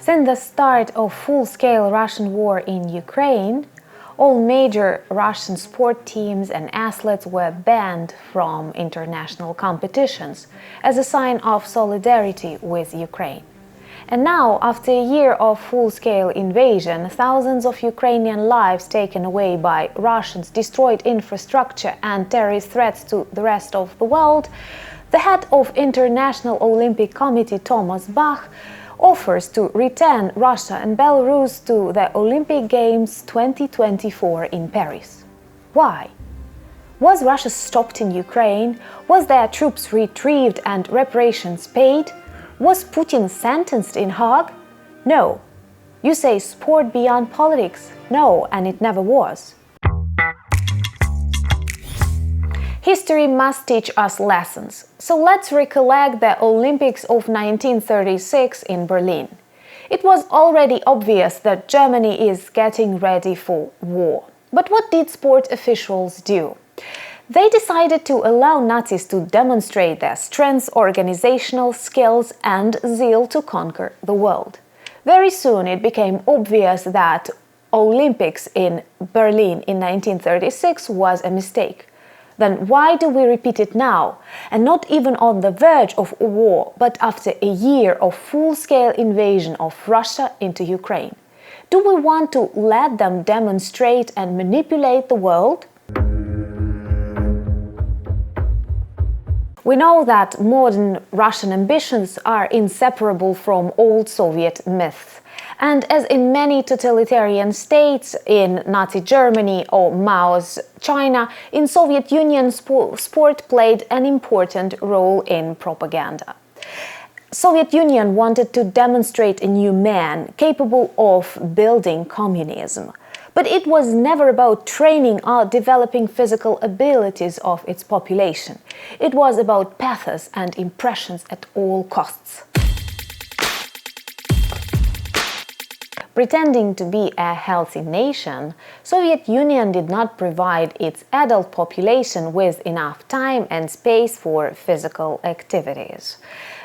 Since the start of full-scale Russian war in Ukraine, all major Russian sport teams and athletes were banned from international competitions as a sign of solidarity with Ukraine. And now, after a year of full-scale invasion, thousands of Ukrainian lives taken away by Russians, destroyed infrastructure and terrorist threats to the rest of the world, the head of International Olympic Committee, Thomas Bach, offers to return Russia and Belarus to the Olympic Games 2024 in Paris. Why? Was Russia stopped in Ukraine? Was their troops retrieved and reparations paid? Was Putin sentenced in Hague? No. You say sport beyond politics? No, and it never was. History must teach us lessons. So let's recollect the Olympics of 1936 in Berlin. It was already obvious that Germany is getting ready for war. But what did sport officials do? They decided to allow Nazis to demonstrate their strengths, organizational skills, and zeal to conquer the world. Very soon it became obvious that Olympics in Berlin in 1936 was a mistake. Then why do we repeat it now? And not even on the verge of war, but after a year of full-scale invasion of Russia into Ukraine. Do we want to let them demonstrate and manipulate the world? We know that modern Russian ambitions are inseparable from old Soviet myths. And as in many totalitarian states, in Nazi Germany or Mao's China, in Soviet Union, sport played an important role in propaganda. Soviet Union wanted to demonstrate a new man capable of building communism. But it was never about training or developing physical abilities of its population. It was about pathos and impressions at all costs. Pretending to be a healthy nation, Soviet Union did not provide its adult population with enough time and space for physical activities.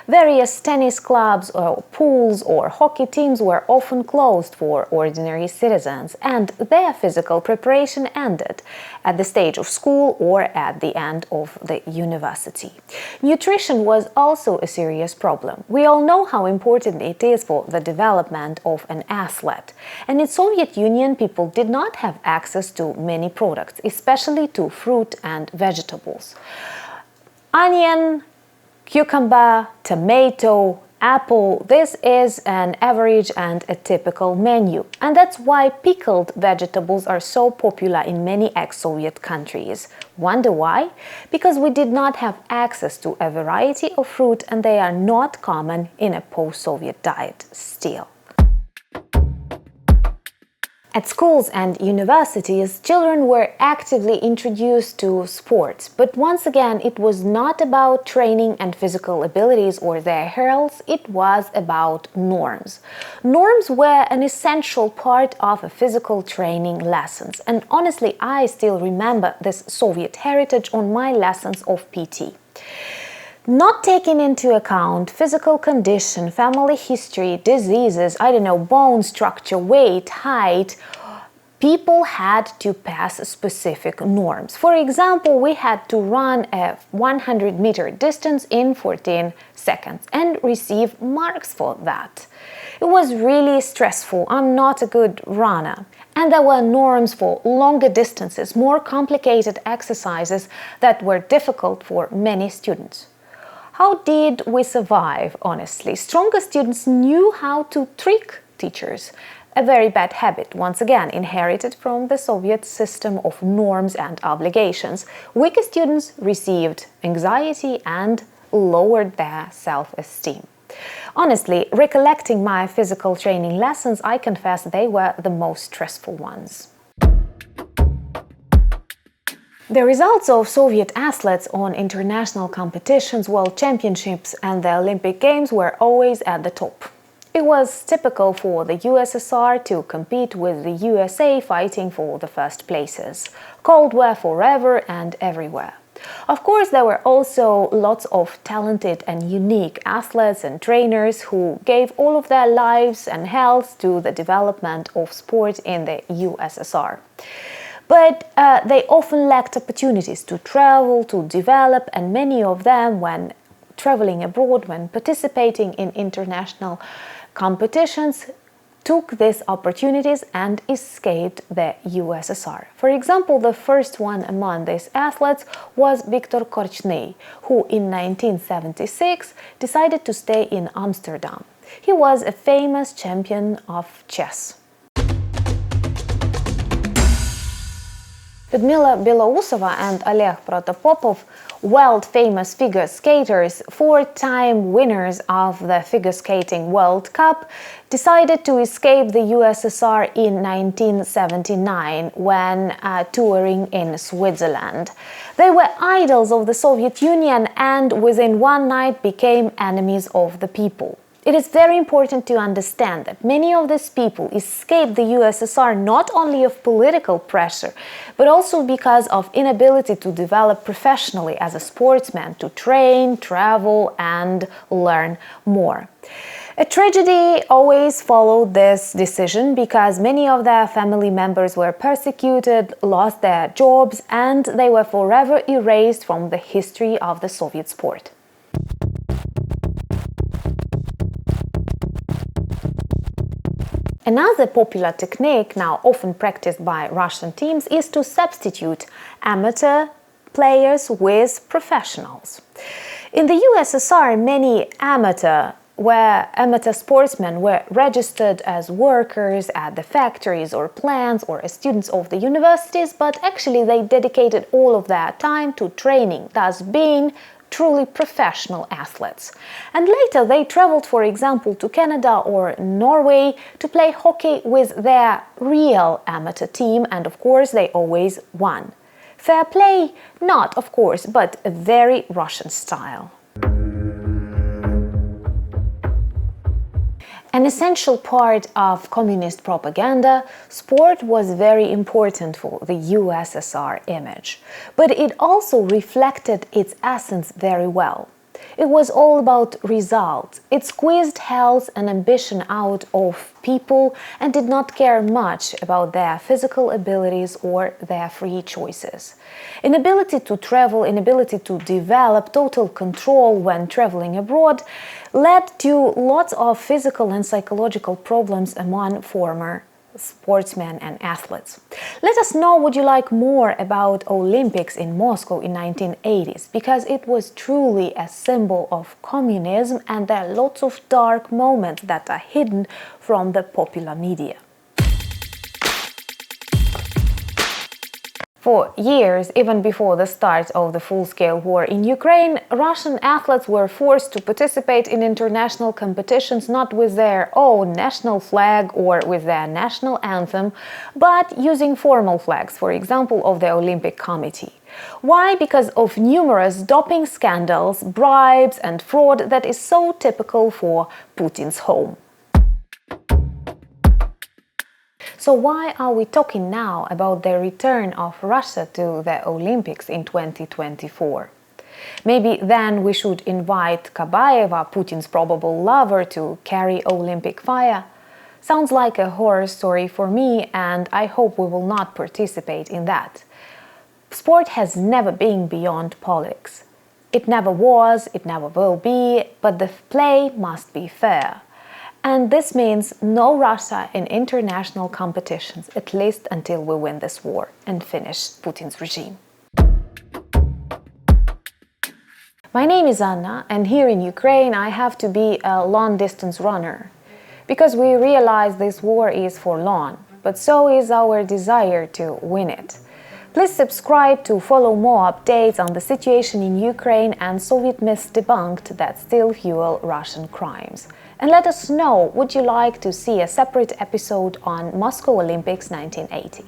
Various tennis clubs or pools or hockey teams were often closed for ordinary citizens, and their physical preparation ended at the stage of school or at the end of the university. Nutrition was also a serious problem. We all know how important it is for the development of an athlete. And in Soviet Union, people did not have access to many products, especially to fruit and vegetables. Onion, cucumber, tomato, apple, this is an average and a typical menu. And that's why pickled vegetables are so popular in many ex-Soviet countries. Wonder why? Because we did not have access to a variety of fruit and they are not common in a post-Soviet diet still. At schools and universities, children were actively introduced to sports, but once again, it was not about training and physical abilities or their health, it was about norms. Norms were an essential part of a physical training lessons, and honestly, I still remember this Soviet heritage on my lessons of PT. Not taking into account physical condition, family history, diseases, bone structure, weight, height, people had to pass specific norms. For example, we had to run a 100-meter distance in 14 seconds and receive marks for that. It was really stressful. I'm not a good runner. And there were norms for longer distances, more complicated exercises that were difficult for many students. How did we survive, honestly? Stronger students knew how to trick teachers. A very bad habit, once again, inherited from the Soviet system of norms and obligations. Weaker students received anxiety and lowered their self-esteem. Honestly, recollecting my physical training lessons, I confess they were the most stressful ones. The results of Soviet athletes on international competitions, world championships and the Olympic Games were always at the top. It was typical for the USSR to compete with the USA fighting for the first places. Cold War forever and everywhere. Of course, there were also lots of talented and unique athletes and trainers who gave all of their lives and health to the development of sport in the USSR. But they often lacked opportunities to travel, to develop, and many of them, when traveling abroad, when participating in international competitions, took these opportunities and escaped the USSR. For example, the first one among these athletes was Viktor Korchnyi, who in 1976 decided to stay in Amsterdam. He was a famous champion of chess. Lyudmila Belousova and Oleg Protopopov, world-famous figure skaters, four-time winners of the Figure Skating World Cup, decided to escape the USSR in 1979 when touring in Switzerland. They were idols of the Soviet Union and within one night became enemies of the people. It is very important to understand that many of these people escaped the USSR not only of political pressure, but also because of inability to develop professionally as a sportsman, to train, travel, and learn more. A tragedy always followed this decision because many of their family members were persecuted, lost their jobs, and they were forever erased from the history of the Soviet sport. Another popular technique, now often practiced by Russian teams, is to substitute amateur players with professionals. In the USSR, many amateur sportsmen were registered as workers at the factories or plants or as students of the universities, but actually they dedicated all of their time to training, thus being truly professional athletes. And later they traveled, for example, to Canada or Norway to play hockey with their real amateur team, and of course they always won. Fair play? Not, of course, but a very Russian style. An essential part of communist propaganda, sport was very important for the USSR image, but it also reflected its essence very well. It was all about results. It squeezed health and ambition out of people and did not care much about their physical abilities or their free choices. Inability to travel, inability to develop total control when traveling abroad led to lots of physical and psychological problems among former sportsmen and athletes. Let us know, would you like more about Olympics in Moscow in 1980s, because it was truly a symbol of communism and there are lots of dark moments that are hidden from the popular media. For years, even before the start of the full-scale war in Ukraine, Russian athletes were forced to participate in international competitions not with their own national flag or with their national anthem, but using formal flags, for example, of the Olympic Committee. Why? Because of numerous doping scandals, bribes and fraud that is so typical for Putin's home. So why are we talking now about the return of Russia to the Olympics in 2024? Maybe then we should invite Kabayeva, Putin's probable lover, to carry Olympic fire? Sounds like a horror story for me, and I hope we will not participate in that. Sport has never been beyond politics. It never was, it never will be, but the play must be fair. And this means no Russia in international competitions, at least until we win this war and finish Putin's regime. My name is Anna, and here in Ukraine I have to be a long-distance runner. Because we realize this war is for long, but so is our desire to win it. Please subscribe to follow more updates on the situation in Ukraine and Soviet myths debunked that still fuel Russian crimes. And let us know, would you like to see a separate episode on Moscow Olympics 1980?